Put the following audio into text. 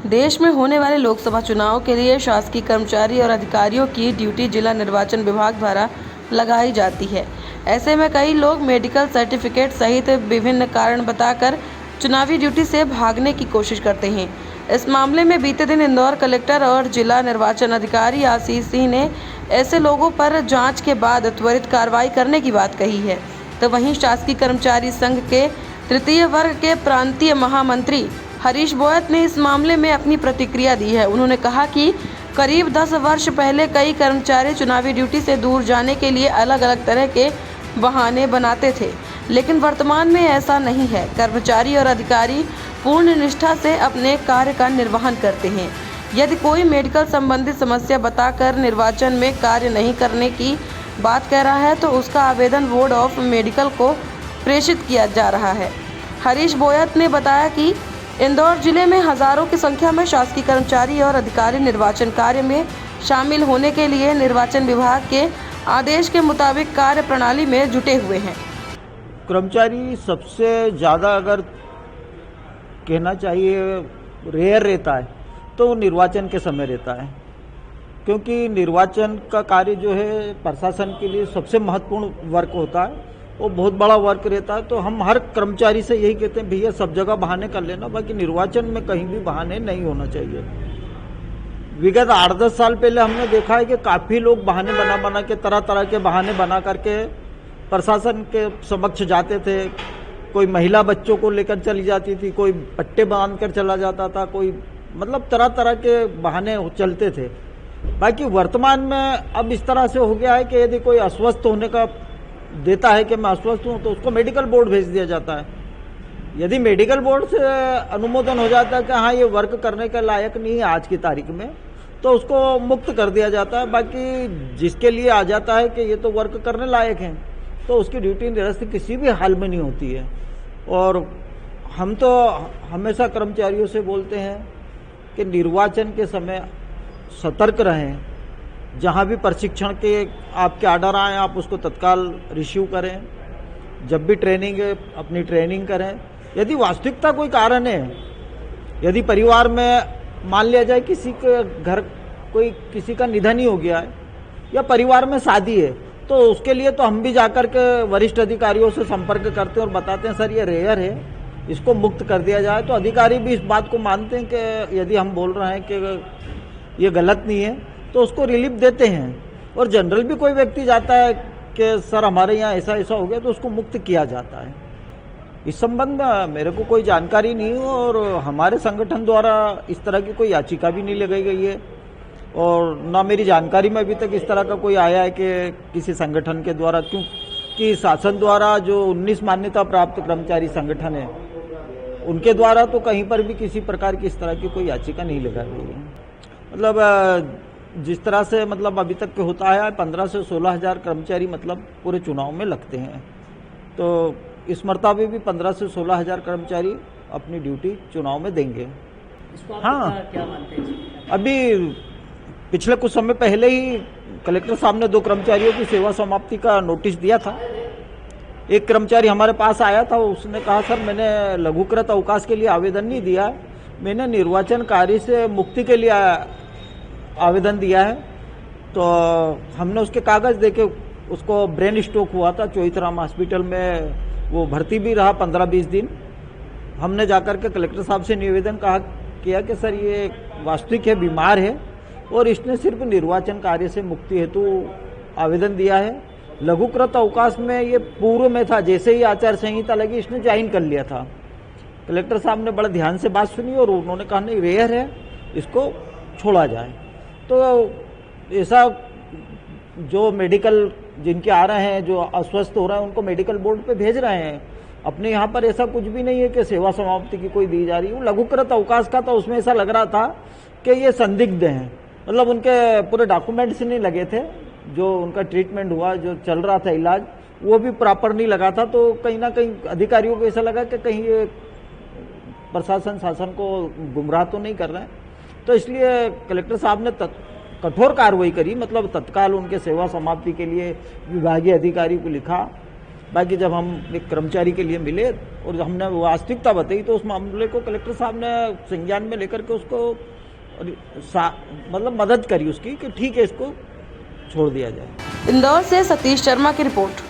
देश में होने वाले लोकसभा चुनाव के लिए शासकीय कर्मचारी और अधिकारियों की ड्यूटी जिला निर्वाचन विभाग द्वारा लगाई जाती है। ऐसे में कई लोग मेडिकल सर्टिफिकेट सहित विभिन्न कारण बताकर चुनावी ड्यूटी से भागने की कोशिश करते हैं। इस मामले में बीते दिन इंदौर कलेक्टर और जिला निर्वाचन अधिकारी आशीष सिंह ने ऐसे लोगों पर जांच के बाद त्वरित कार्रवाई करने की बात कही है। तो वहीं शासकीय कर्मचारी संघ के तृतीय वर्ग के प्रांतीय महामंत्री हरीश बोयत ने इस मामले में अपनी प्रतिक्रिया दी है। उन्होंने कहा कि करीब 10 वर्ष पहले कई कर्मचारी चुनावी ड्यूटी से दूर जाने के लिए अलग अलग तरह के बहाने बनाते थे, लेकिन वर्तमान में ऐसा नहीं है। कर्मचारी और अधिकारी पूर्ण निष्ठा से अपने कार्य का निर्वहन करते हैं। यदि कोई मेडिकल संबंधी समस्या बताकर निर्वाचन में कार्य नहीं करने की बात कह रहा है तो उसका आवेदन बोर्ड ऑफ मेडिकल को प्रेषित किया जा रहा है। हरीश बोयत ने बताया कि इंदौर जिले में हजारों की संख्या में शासकीय कर्मचारी और अधिकारी निर्वाचन कार्य में शामिल होने के लिए निर्वाचन विभाग के आदेश के मुताबिक कार्य प्रणाली में जुटे हुए हैं। कर्मचारी सबसे ज़्यादा अगर कहना चाहिए रेयर रहता है तो वो निर्वाचन के समय रहता है, क्योंकि निर्वाचन का कार्य जो है प्रशासन के लिए सबसे महत्वपूर्ण वर्क होता है, वो बहुत बड़ा वर्क रहता है। तो हम हर कर्मचारी से यही कहते हैं, भैया सब जगह बहाने कर लेना, बाकी निर्वाचन में कहीं भी बहाने नहीं होना चाहिए। विगत 8-10 साल पहले हमने देखा है कि काफ़ी लोग बहाने बना के तरह तरह के बहाने बना करके प्रशासन के समक्ष जाते थे। कोई महिला बच्चों को लेकर चली जाती थी, कोई पट्टे बांध कर चला जाता था, कोई मतलब तरह तरह के बहाने चलते थे। बाकी वर्तमान में अब इस तरह से हो गया है कि यदि कोई अस्वस्थ होने का देता है कि मैं अस्वस्थ हूँ तो उसको मेडिकल बोर्ड भेज दिया जाता है। यदि मेडिकल बोर्ड से अनुमोदन हो जाता है कि हाँ ये वर्क करने के लायक नहीं है आज की तारीख में, तो उसको मुक्त कर दिया जाता है। बाकी जिसके लिए आ जाता है कि ये तो वर्क करने लायक है तो उसकी ड्यूटी निरस्त किसी भी हाल में नहीं होती है। और हम तो हमेशा कर्मचारियों से बोलते हैं कि निर्वाचन के समय सतर्क रहें। जहाँ भी प्रशिक्षण के आपके आर्डर आए आप उसको तत्काल रिसीव करें। जब भी ट्रेनिंग है अपनी ट्रेनिंग करें। यदि वास्तविकता कोई कारण है, यदि परिवार में मान लिया जाए किसी के घर कोई किसी का निधन ही हो गया है या परिवार में शादी है, तो उसके लिए तो हम भी जाकर के वरिष्ठ अधिकारियों से संपर्क करते हैं और बताते हैं सर ये रेयर है, इसको मुक्त कर दिया जाए। तो अधिकारी भी इस बात को मानते हैं कि यदि हम बोल रहे हैं कि ये गलत नहीं है तो उसको रिलीफ देते हैं। और जनरल भी कोई व्यक्ति जाता है कि सर हमारे यहाँ ऐसा ऐसा हो गया तो उसको मुक्त किया जाता है। इस संबंध में मेरे को कोई जानकारी नहीं है और हमारे संगठन द्वारा इस तरह की कोई याचिका भी नहीं लगाई गई है और ना मेरी जानकारी में अभी तक इस तरह का कोई आया है कि किसी संगठन के द्वारा, क्योंकि शासन द्वारा जो 19 मान्यता प्राप्त कर्मचारी संगठन है उनके द्वारा तो कहीं पर भी किसी प्रकार की इस तरह की कोई याचिका नहीं लगाई गई है। मतलब जिस तरह से मतलब अभी तक के होता है 15 से 16 हज़ार कर्मचारी मतलब पूरे चुनाव में लगते हैं, तो इस मर्तबे भी 15 से 16 हज़ार कर्मचारी अपनी ड्यूटी चुनाव में देंगे। हाँ, क्या मानते हैं? अभी पिछले कुछ समय पहले ही कलेक्टर साहब ने 2 कर्मचारियों की सेवा समाप्ति का नोटिस दिया था। एक कर्मचारी हमारे पास आया था, उसने कहा सर मैंने लघुकृत अवकाश के लिए आवेदन नहीं दिया, मैंने निर्वाचन कार्य से मुक्ति के लिए आवेदन दिया है। तो हमने उसके कागज देके उसको ब्रेन स्ट्रोक हुआ था, चोइथराम हॉस्पिटल में वो भर्ती भी रहा 15-20 दिन। हमने जाकर के कलेक्टर साहब से निवेदन किया कि सर ये वास्तविक है, बीमार है और इसने सिर्फ निर्वाचन कार्य से मुक्ति हेतु आवेदन दिया है। लघुकृत अवकाश में ये पूर्व में था, जैसे ही आचार संहिता लगी इसने ज्वाइन कर लिया था। कलेक्टर साहब ने बड़ा ध्यान से बात सुनी और उन्होंने कहा नहीं रेयर है, इसको छोड़ा जाए। तो ऐसा जो मेडिकल जिनके आ रहे हैं, जो अस्वस्थ हो रहे हैं, उनको मेडिकल बोर्ड पे भेज रहे हैं। अपने यहाँ पर ऐसा कुछ भी नहीं है कि सेवा समाप्ति की कोई दी जा रही है। लघुकृत अवकाश का तो उसमें ऐसा लग रहा था कि ये संदिग्ध हैं, मतलब उनके पूरे डॉक्यूमेंट्स नहीं लगे थे, जो उनका ट्रीटमेंट हुआ, जो चल रहा था इलाज, वो भी प्रॉपर नहीं लगा था। तो कहीं ना कहीं अधिकारियों को ऐसा लगा कि कहीं ये प्रशासन शासन को गुमराह तो नहीं कर रहे हैं। तो इसलिए कलेक्टर साहब ने कठोर कार्रवाई करी, मतलब तत्काल उनके सेवा समाप्ति के लिए विभागीय अधिकारी को लिखा बाकी जब हम एक कर्मचारी के लिए मिले और हमने वास्तविकता बताई तो उस मामले को कलेक्टर साहब ने संज्ञान में लेकर के उसको मतलब मदद करी उसकी कि ठीक है इसको छोड़ दिया जाए। इंदौर से सतीश शर्मा की रिपोर्ट।